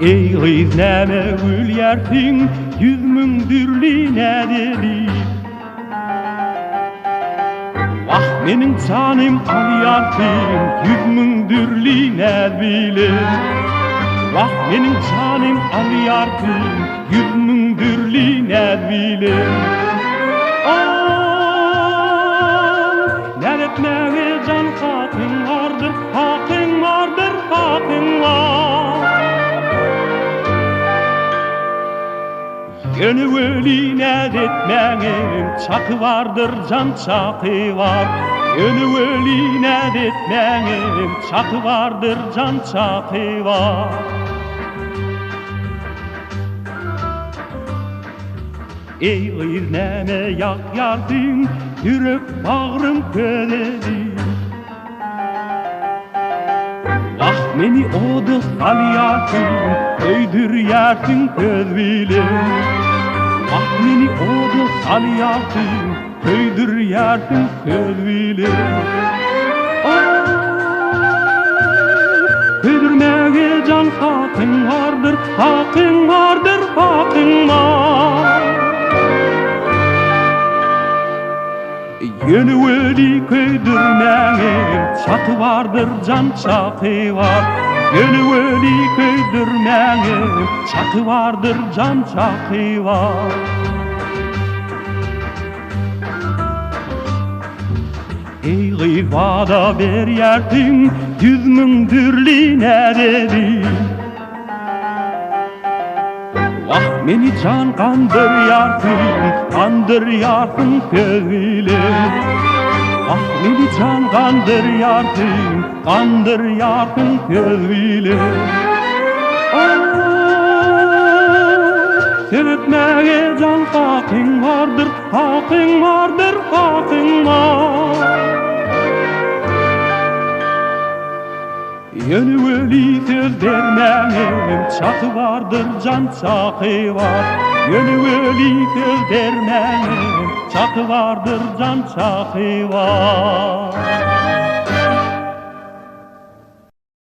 Ey kız näme gülýärsiň, yüzmüň dürline dedi. Ah meniň janym alýarsyň, yüzmüň dürline bile. Ah meniň janym alýarsyň, yüzmüň dürline bile. Näretmäge jan hakyň vardyr, hakyň vardyr, hakyň var. Gönü öline detmeğim, çakı vardır can çakı var. Gönü öline detmeğim, çakı vardır can çakı var. Ey kız näme ýakýarsyň, yürek bagrym ködedi. Ah meni oduq alýarsyň, öýdürýärsiň köz bilen. Ah meni oduq alýarsyň, öýdürýärsiň köz bilen. Köydürmäge jan hakyň vardyr, hakyň vardyr, hakyň var. Yönü öli köydürmäğim, çakı vardır can çakı var. Yönü öli köydürmäğim, çakı vardır can çakı var. Ey kız vada berýärsiň, yüzmüň dürline dedi. Ah meni can kandırýarsyň köz bilen. Ah meni can kandırýarsyň köz bilen. Sevitmäge jan hakyň vardyr, hakyň vardyr, hakyň var. Yönü öli söz bermäňim, çakı vardır can çakı var. Yönü öli söz bermäňim, çakı vardır can çakı var.